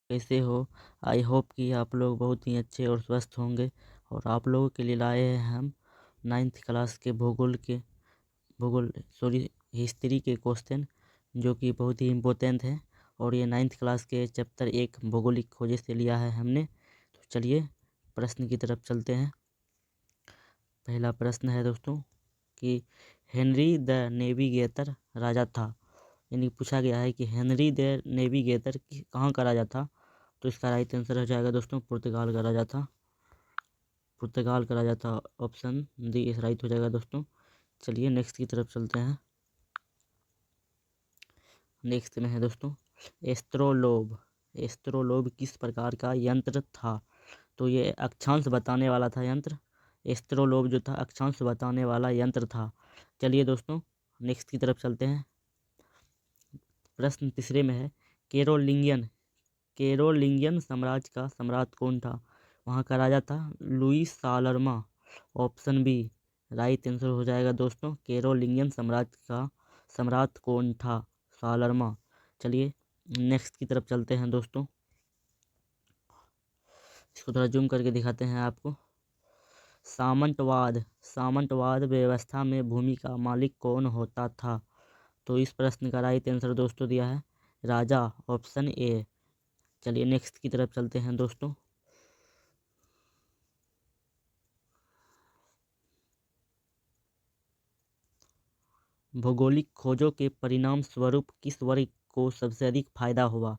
कैसे हो। I hope कि आप लोग बहुत ही अच्छे और स्वस्थ होंगे। और आप लोगों के लिए लाए हैं हम 9th क्लास के भूगोल हिस्ट्री के क्वेश्चन, जो कि बहुत ही इम्पोर्टेंट है। और ये 9th क्लास के चैप्टर 1 भौगोलिक खोजे से लिया है हमने। तो चलिए प्रश्न की तरफ चलते हैं। पहला प्रश्न है दोस्तों कि हेनरी द नेविगेटर राजा था। यानी पूछा गया है कि हेनरी द नेविगेटर कहाँ का राजा था। तो इसका राइट आंसर हो जाएगा दोस्तों पुर्तगाल का राजा था। पुर्तगाल का राजा था, ऑप्शन डी इस राइट हो जाएगा दोस्तों। चलिए नेक्स्ट की तरफ चलते हैं। नेक्स्ट में है दोस्तों एस्ट्रोलोब। एस्ट्रोलोब किस प्रकार का यंत्र था। तो ये अक्षांश बताने वाला था यंत्र। एस्ट्रोलोब जो था अक्षांश बताने वाला यंत्र था। चलिए दोस्तों नेक्स्ट की तरफ चलते हैं। प्रश्न तीसरे में है केरोलिंगियन साम्राज्य का सम्राट कौन था। वहाँ का राजा था लुईस सालरमा। ऑप्शन बी राइट आंसर हो जाएगा दोस्तों। केरोलिंगियन साम्राज्य का सम्राट कौन था, सालरमा। चलिए नेक्स्ट की तरफ चलते हैं दोस्तों। इसको थोड़ा जूम करके दिखाते हैं आपको। सामंतवाद व्यवस्था में भूमि का मालिक कौन होता था। तो इस प्रश्न का राइट आंसर दोस्तों दिया है राजा, ऑप्शन ए। चलिए नेक्स्ट की तरफ चलते हैं दोस्तों। भौगोलिक खोजों के परिणाम स्वरूप किस वर्ग को सबसे अधिक फायदा हुआ।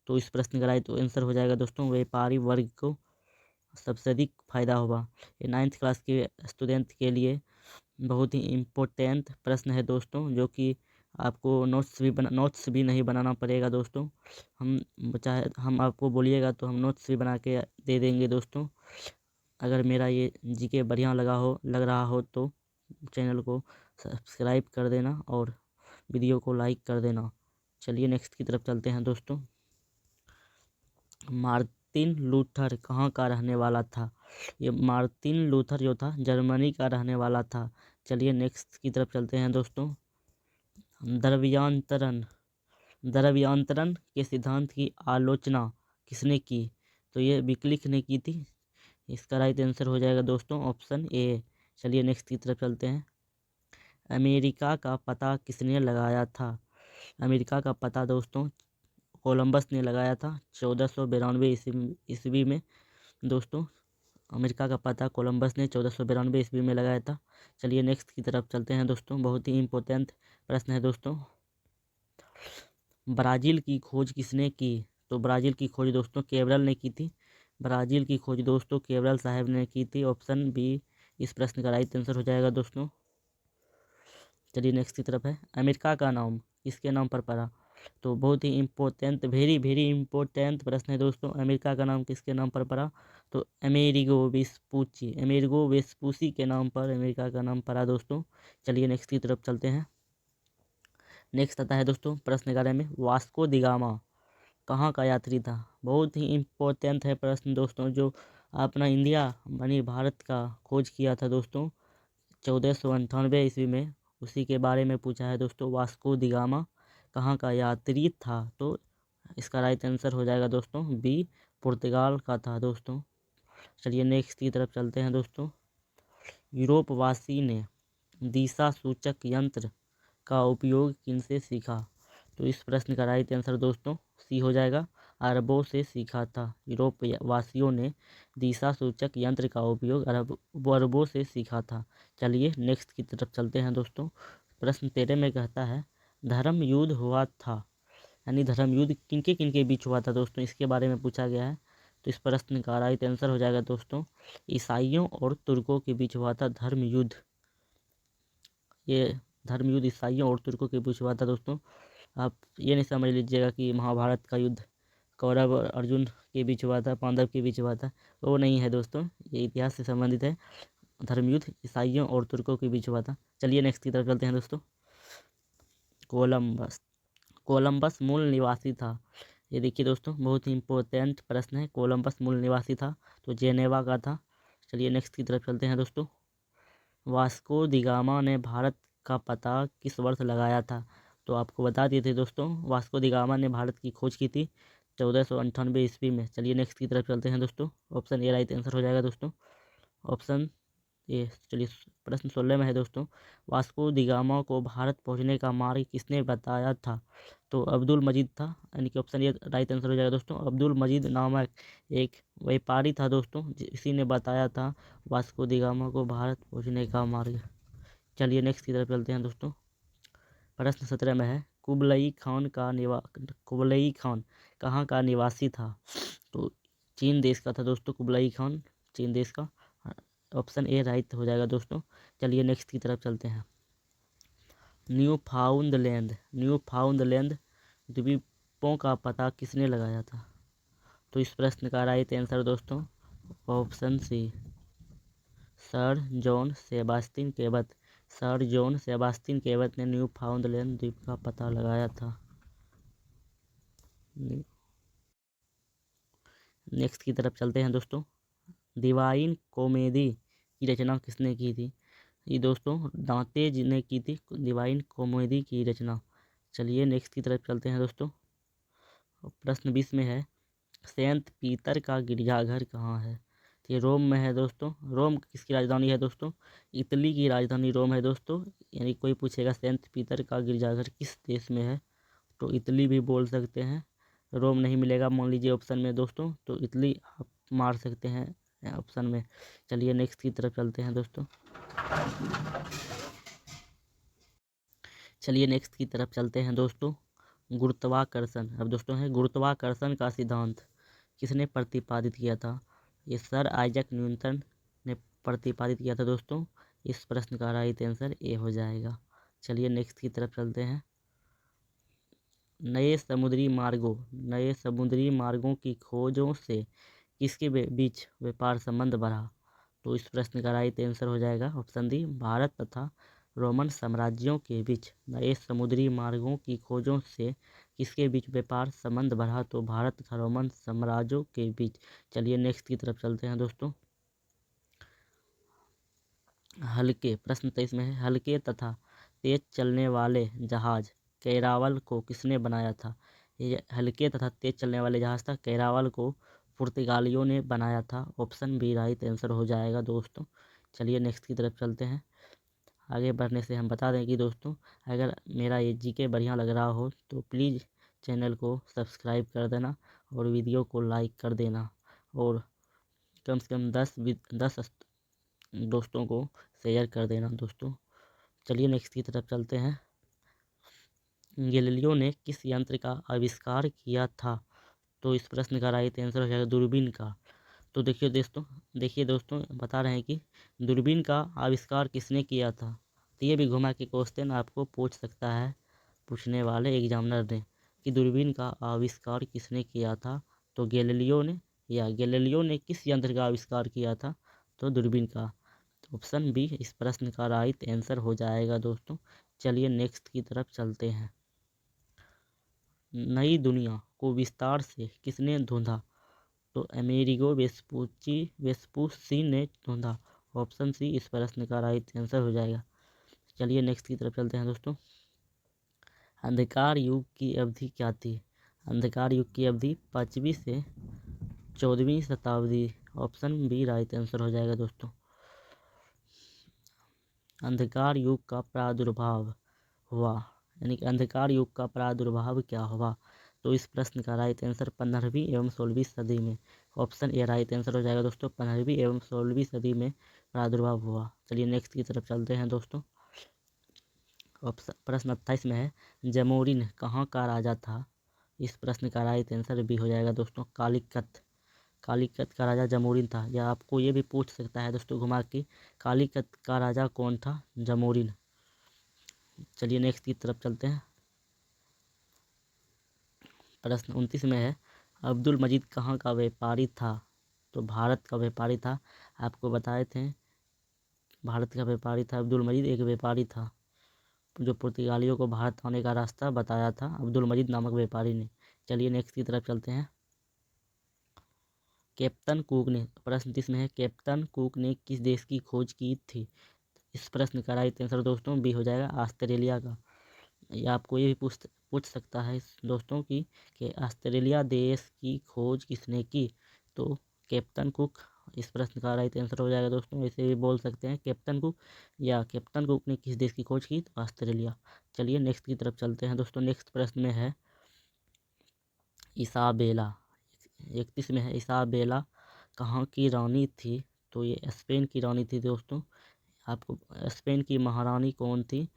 तो इस प्रश्न का राइट आंसर हो जाएगा दोस्तों व्यापारी वर्ग को सबसे अधिक फायदा हुआ। ये 9th क्लास के स्टूडेंट के लिए बहुत ही इम्पोर्टेंट प्रश्न है दोस्तों, जो कि आपको नोट्स भी नहीं बनाना पड़ेगा दोस्तों। हम आपको बोलिएगा तो हम नोट्स भी बना के दे देंगे दोस्तों। अगर मेरा ये जीके बढ़िया लग रहा हो तो चैनल को सब्सक्राइब कर देना और वीडियो को लाइक कर देना। चलिए नेक्स्ट की तरफ चलते हैं दोस्तों। मार्टिन लूथर कहाँ का रहने वाला था। ये मार्टिन लूथर जो था जर्मनी का रहने वाला था। चलिए नेक्स्ट की तरफ चलते हैं दोस्तों। द्रव्यांतरण के सिद्धांत की आलोचना किसने की। तो ये विक्लिफ ने की थी। इसका राइट आंसर हो जाएगा दोस्तों ऑप्शन ए। चलिए नेक्स्ट की तरफ चलते हैं। अमेरिका का पता किसने लगाया था। अमेरिका का पता दोस्तों कोलंबस ने लगाया था 1492 ईस्वी में दोस्तों। अमेरिका का पता कोलंबस ने 1492 ईस्वी में लगाया था। चलिए नेक्स्ट की तरफ चलते हैं दोस्तों। बहुत ही इम्पोर्टेंट प्रश्न है दोस्तों। ब्राज़ील की खोज किसने की। तो ब्राज़ील की खोज दोस्तों केवरल ने की थी। ब्राज़ील की खोज दोस्तों केवरल साहब ने की थी। ऑप्शन बी इस प्रश्न का राइट आंसर हो जाएगा दोस्तों। चलिए नेक्स्ट की तरफ है। अमेरिका का नाम किसके नाम पर पड़ा। तो बहुत ही इम्पोर्टेंट वेरी वेरी इम्पोर्टेंट प्रश्न है दोस्तों। अमेरिका का नाम किसके नाम पर पड़ा। तो अमेरिगो वेस्पूसी के नाम पर अमेरिका का नाम पड़ा दोस्तों। चलिए नेक्स्ट की तरफ चलते हैं। नेक्स्ट आता है दोस्तों प्रश्न 11 में वास्को दी गामा कहाँ का यात्री था। बहुत ही इम्पोर्टेंट है प्रश्न दोस्तों, जो अपना इंडिया बनी भारत का खोज किया था दोस्तों 1498 ईस्वी में। उसी के बारे में पूछा है दोस्तों। वास्को दी गामा कहाँ का यात्री था। तो इसका राइट आंसर हो जाएगा दोस्तों बी पुर्तगाल का था दोस्तों। चलिए नेक्स्ट की तरफ चलते हैं दोस्तों। यूरोपवासी ने दिशा सूचक यंत्र का उपयोग किनसे सीखा। तो इस प्रश्न का राइट आंसर दोस्तों सी हो जाएगा अरबों से सीखा था। यूरोप वासियों ने दिशा सूचक यंत्र का उपयोग अरबों से सीखा था। चलिए नेक्स्ट की तरफ चलते हैं दोस्तों। प्रश्न 13 में कहता है धर्म युद्ध हुआ था। यानी धर्म युद्ध किनके किनके बीच हुआ था दोस्तों, इसके बारे में पूछा गया है। तो इस प्रश्न का राइट आंसर हो जाएगा दोस्तों ईसाइयों और तुर्कों के बीच हुआ था धर्म युद्ध। ये धर्म युद्ध ईसाइयों और तुर्कों के बीच हुआ था दोस्तों। आप ये नहीं समझ लीजिएगा कि महाभारत का युद्ध कौरव और अर्जुन के बीच हुआ था, पांडव के बीच हुआ था। वो नहीं है दोस्तों, ये इतिहास से संबंधित है। धर्म युद्ध ईसाइयों और तुर्कों के बीच हुआ था। चलिए नेक्स्ट की तरफ चलते हैं दोस्तों। कोलंबस मूल निवासी था। ये देखिए दोस्तों बहुत ही इम्पोर्टेंट प्रश्न है। कोलंबस मूल निवासी था तो जेनेवा का था। चलिए नेक्स्ट की तरफ चलते हैं दोस्तों। वास्को दी गामा ने भारत का पता किस वर्ष लगाया था। तो आपको बता दिए थे दोस्तों वास्को दी गामा ने भारत की खोज की थी 1498 ईस्वी में। चलिए नेक्स्ट की तरफ चलते हैं दोस्तों। ऑप्शन ए राइट आंसर हो जाएगा दोस्तों। Option A. चलिए प्रश्न 16 में है दोस्तों, वास्को दी गामा को भारत पहुंचने का मार्ग किसने बताया था? तो अब्दुल मजीद था, यानी कि ऑप्शन ए राइट आंसर हो जाएगा दोस्तों। अब्दुल मजीद नामक एक व्यापारी था दोस्तों, इसी ने बताया था वास्को दी गामा को भारत पहुंचने का मार्ग। चलिए नेक्स्ट की तरफ चलते हैं दोस्तों। प्रश्न 17 में है, कुबलई खान कहाँ का निवासी था? तो चीन देश का था दोस्तों कुबलई खान, चीन देश का। ऑप्शन ए राइट हो जाएगा दोस्तों। चलिए नेक्स्ट की तरफ चलते हैं। न्यूफाउंडलैंड द्वीपों का पता किसने लगाया था? तो इस प्रश्न का राइट आंसर दोस्तों option C, sir John Sebastian Cabot. Sir John Sebastian Cabot ने न्यूफाउंडलैंड द्वीप का पता लगाया था। नेक्स्ट की तरफ चलते हैं दोस्तों। डिवाइन कॉमेडी की रचना किसने की थी? ये दोस्तों दांते जी ने की थी डिवाइन कॉमेडी की रचना। चलिए नेक्स्ट की तरफ चलते हैं दोस्तों। प्रश्न 20 में है, सेंट पीटर का गिरजाघर कहाँ है? तो ये रोम में है दोस्तों। रोम किसकी राजधानी है दोस्तों? इटली की राजधानी रोम है दोस्तों। यानी कोई पूछेगा सेंट पीटर का गिरजाघर किस देश में है, तो इटली भी बोल सकते हैं। रोम नहीं मिलेगा मान लीजिए ऑप्शन में दोस्तों, तो इटली आप मार सकते हैं ऑप्शन में। चलिए नेक्स्ट की तरफ चलते हैं दोस्तों। चलिए नेक्स्ट की तरफ चलते हैं दोस्तों। गुरुत्वाकर्षण, अब दोस्तों है गुरुत्वाकर्षण का सिद्धांत किसने प्रतिपादित किया था? ये सर आइजैक न्यूटन ने प्रतिपादित किया था दोस्तों। इस प्रश्न का राइट आंसर ए हो जाएगा। चलिए नेक्स्ट की तरफ चलते हैं। नए समुद्री मार्गों की खोजों से किसके बीच व्यापार संबंध बढ़ा? तो इस प्रश्न का राइट आंसर हो जाएगा ऑप्शन डी, भारत तथा रोमन साम्राज्यों के बीच नए समुद्री मार्गों की खोजों से किसके बीच व्यापार संबंध बढ़ा? तो भारत तथा रोमन साम्राज्यों के बीच। चलिए नेक्स्ट की तरफ चलते हैं दोस्तों। हल्के प्रश्न 23 में है, हल्के तथा तेज चलने वाले जहाज कैरावल को किसने बनाया था? ये हल्के तथा तेज चलने वाले जहाज था कैरावल को पुर्तगालियों ने बनाया था। ऑप्शन बी राइट आंसर हो जाएगा दोस्तों। चलिए नेक्स्ट की तरफ चलते हैं। आगे बढ़ने से हम बता दें कि दोस्तों अगर मेरा ये जीके बढ़िया लग रहा हो तो प्लीज़ चैनल को सब्सक्राइब कर देना और वीडियो को लाइक कर देना, और कम से कम 10 दोस्तों को शेयर कर देना दोस्तों। चलिए नेक्स्ट की तरफ चलते हैं। गैलीलियो ने किस यंत्र का आविष्कार किया था? तो इस प्रश्न का राइट आंसर हो जाएगा दूरबीन का। तो देखिए दोस्तों बता रहे हैं कि दूरबीन का आविष्कार किसने किया था। तो ये भी घुमा के क्वेश्चन आपको पूछ सकता है पूछने वाले एग्जामिनर ने कि दूरबीन का आविष्कार किसने किया था। तो गैलीलियो ने किस यंत्र का आविष्कार किया था? तो दूरबीन का। ऑप्शन बी इस प्रश्न का राइट आंसर हो जाएगा दोस्तों। चलिए नेक्स्ट की तरफ चलते हैं। नई दुनिया को विस्तार से किसने ढूंढा? तो अमेरिगो वेस्पूसी ने ढूंढा। ऑप्शन सी इस प्रश्न का राइट आंसर हो जाएगा। चलिए नेक्स्ट की तरफ चलते हैं दोस्तों। अंधकार युग की अवधि क्या थी? अंधकार युग की अवधि 5वीं से 14वीं शताब्दी। ऑप्शन बी राइट आंसर हो जाएगा दोस्तों। अंधकार युग का प्रादुर्भाव हुआ, यानी कि अंधकार युग का प्रादुर्भाव क्या हुआ? तो इस प्रश्न का राइट आंसर 15वीं एवं 16वीं सदी में। ऑप्शन ए राइट आंसर हो जाएगा दोस्तों, 15वीं एवं 16वीं सदी में प्रादुर्भाव हुआ। चलिए नेक्स्ट की तरफ चलते हैं दोस्तों। प्रश्न 28 में है, जमोरिन कहाँ का राजा था? इस प्रश्न का राइट आंसर भी हो जाएगा दोस्तों, कालीकत का राजा जमोरिन था। या आपको ये भी पूछ सकता है दोस्तों घुमा के, कालीकत का राजा कौन था? जमोरिन। चलिए नेक्स्ट की तरफ चलते हैं। प्रश्न 29 में है, अब्दुल मजीद कहाँ का व्यापारी था? तो भारत का व्यापारी था। आपको बताए थे भारत का व्यापारी था अब्दुल मजीद, एक व्यापारी था जो पुर्तगालियों को भारत आने का रास्ता बताया था अब्दुल मजीद नामक व्यापारी ने। चलिए नेक्स्ट की तरफ चलते हैं। कैप्टन कुक ने, प्रश्न 30 में है, कैप्टन कुक ने किस देश की खोज की थी? इस प्रश्न का राइट आंसर दोस्तों बी हो जाएगा, ऑस्ट्रेलिया का। या आपको ये भी पूछ सकता है दोस्तों कि ऑस्ट्रेलिया देश की खोज किसने की, तो कैप्टन कुक इस प्रश्न का राइट आंसर हो जाएगा दोस्तों। ऐसे भी बोल सकते हैं कैप्टन कुक, या कैप्टन कुक ने किस देश की खोज की, तो ऑस्ट्रेलिया। चलिए नेक्स्ट की तरफ चलते हैं दोस्तों। नेक्स्ट प्रश्न में है इसाबेला, 31 में है इसाबेला कहाँ की रानी थी, तो ये स्पेन की रानी थी दोस्तों। आपको स्पेन की महारानी कौन थी,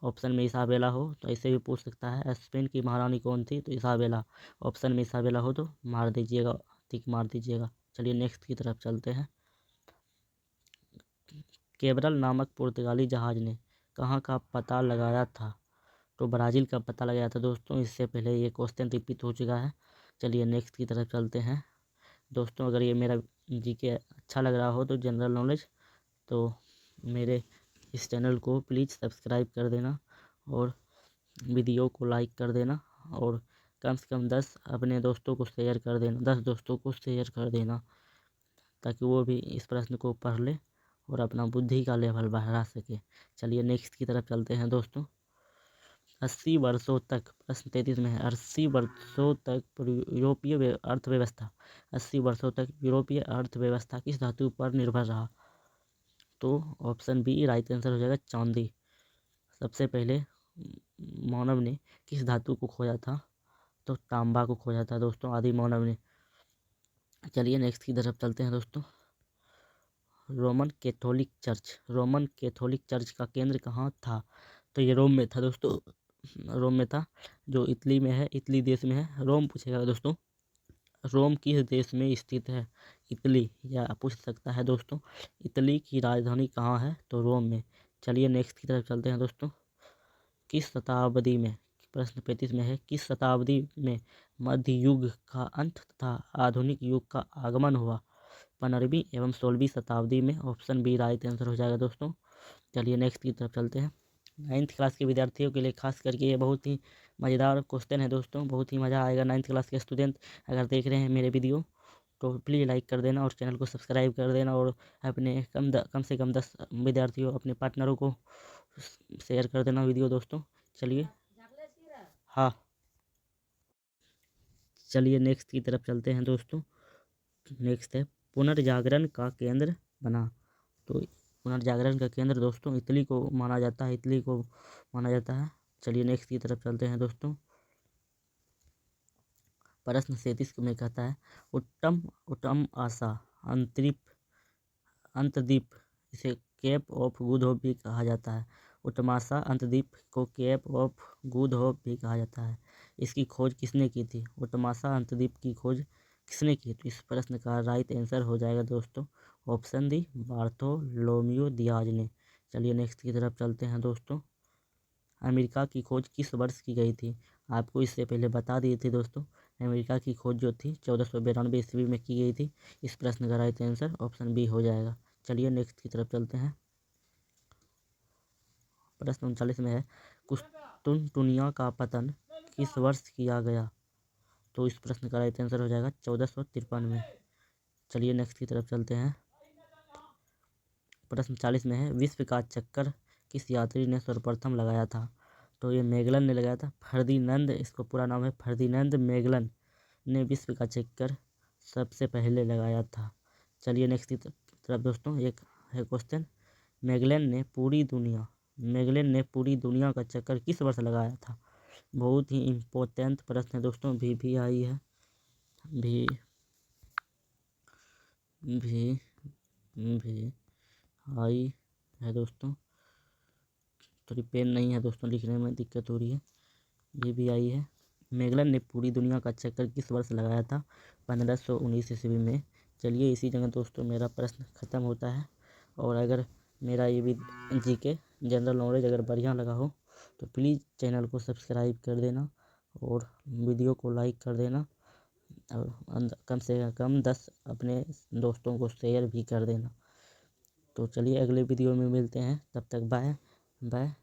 ऑप्शन में इसाबेला हो तो ऐसे भी पूछ सकता है स्पेन की महारानी कौन थी, तो इसाबेला। ऑप्शन में इसाबेला हो तो मार दीजिएगा, टिक मार दीजिएगा। चलिए नेक्स्ट की तरफ चलते हैं। केबरल नामक पुर्तगाली जहाज ने कहाँ का पता लगाया था, तो ब्राज़ील का पता लगाया था दोस्तों। इससे पहले ये क्वेश्चन रिपीट हो चुका है। चलिए नेक्स्ट की तरफ चलते हैं दोस्तों। अगर ये मेरा जीके अच्छा लग रहा हो तो जनरल नॉलेज, तो मेरे इस चैनल को प्लीज़ सब्सक्राइब कर देना और वीडियो को लाइक कर देना, और कम से कम 10 अपने दोस्तों को शेयर कर देना, 10 दोस्तों को शेयर कर देना, ताकि वो भी इस प्रश्न को पढ़ ले और अपना बुद्धि का लेवल बढ़ा सके। चलिए नेक्स्ट की तरफ चलते हैं दोस्तों। 80 वर्षों तक, प्रश्न 33 में है 80 वर्षों तक यूरोपीय अर्थव्यवस्था 80 वर्षों तक यूरोपीय अर्थव्यवस्था किस धातु पर निर्भर रहा, तो ऑप्शन बी राइट आंसर हो जाएगा, चांदी। सबसे पहले मानव ने किस धातु को खोजा था, तो तांबा को खोजा था दोस्तों, आदि मानव ने। चलिए नेक्स्ट की तरफ चलते हैं दोस्तों। रोमन कैथोलिक चर्च का केंद्र कहाँ था, तो ये रोम में था दोस्तों, रोम में था, जो इटली में है, इटली देश में है। रोम पूछेगा दोस्तों, रोम किस देश में स्थित है, इटली, या पूछ सकता है दोस्तों इटली की राजधानी कहाँ है, तो रोम में। चलिए नेक्स्ट की तरफ चलते हैं दोस्तों। किस शताब्दी में, प्रश्न 35 में है किस शताब्दी में मध्य युग का अंत तथा आधुनिक युग का आगमन हुआ, 15वीं एवं 16वीं शताब्दी में। ऑप्शन बी राइट आंसर हो जाएगा दोस्तों। चलिए नेक्स्ट की तरफ चलते हैं। 9th क्लास के विद्यार्थियों के लिए खास करके ये बहुत ही मज़ेदार क्वेश्चन है दोस्तों, बहुत ही मज़ा आएगा। 9th क्लास के स्टूडेंट अगर देख रहे हैं मेरे वीडियो, तो प्लीज़ लाइक कर देना और चैनल को सब्सक्राइब कर देना, और अपने कम से कम 10 विद्यार्थियों, अपने पार्टनरों को शेयर कर देना वीडियो दोस्तों। चलिए, हाँ, चलिए नेक्स्ट की तरफ चलते हैं दोस्तों। नेक्स्ट है पुनर्जागरण का केंद्र बना, तो पुनर्जागरण का केंद्र दोस्तों इटली को माना जाता है, इटली को माना जाता है। चलिए नेक्स्ट की तरफ चलते हैं दोस्तों। प्रश्न 37 में कहता है उत्तम आशा अंतर्द्वीप, इसे केप ऑफ गुड होप भी कहा जाता है। उत्तमाशा अंतर्द्वीप को केप ऑफ गुड होप भी कहा जाता है। इसकी खोज किसने की थी, उत्तमाशा अंतर्द्वीप की खोज किसने की, तो इस प्रश्न का राइट आंसर हो जाएगा दोस्तों, ऑप्शन डी बार्थोलोम्यू दियाज ने। चलिए नेक्स्ट की तरफ चलते हैं दोस्तों। अमेरिका की खोज किस वर्ष की गई थी, आपको इससे पहले बता दिए थे दोस्तों। अमेरिका की खोज जो थी 1492 ईस्वी में की गई थी। इस प्रश्न का राइट आंसर ऑप्शन बी हो जाएगा। चलिए नेक्स्ट की तरफ चलते हैं। प्रश्न 39 में है कुस्तुनतुनिया का पतन किस वर्ष किया गया, तो इस प्रश्न का राइट आंसर हो जाएगा 1453 में। चलिए नेक्स्ट की तरफ चलते हैं। प्रश्न 40 में है विश्व का चक्कर किस यात्री ने सर्वप्रथम लगाया था, तो ये मैगलन ने लगाया था। फर्दिनंद, इसको पूरा नाम है फर्दिनंद मैगलन ने विश्व का चक्कर सबसे पहले लगाया था। चलिए नेक्स्ट की तरफ दोस्तों। एक है क्वेश्चन, मैगलन ने पूरी दुनिया का चक्कर किस वर्ष लगाया था। बहुत ही इम्पोर्टेंट प्रश्न है दोस्तों, भी आई है, भी आई है दोस्तों। थोड़ी पेन नहीं है दोस्तों, लिखने में दिक्कत हो रही है। भी आई है। मैगलन ने पूरी दुनिया का चक्कर किस वर्ष लगाया था, 1519 ईस्वी में। चलिए इसी जगह दोस्तों मेरा प्रश्न ख़त्म होता है, और अगर मेरा ये भी जीके जनरल नॉलेज अगर बढ़िया लगा हो तो प्लीज़ चैनल को सब्सक्राइब कर देना और वीडियो को लाइक कर देना, और कम से कम 10 अपने दोस्तों को शेयर भी कर देना। तो चलिए अगले वीडियो में मिलते हैं, तब तक बाय बाय।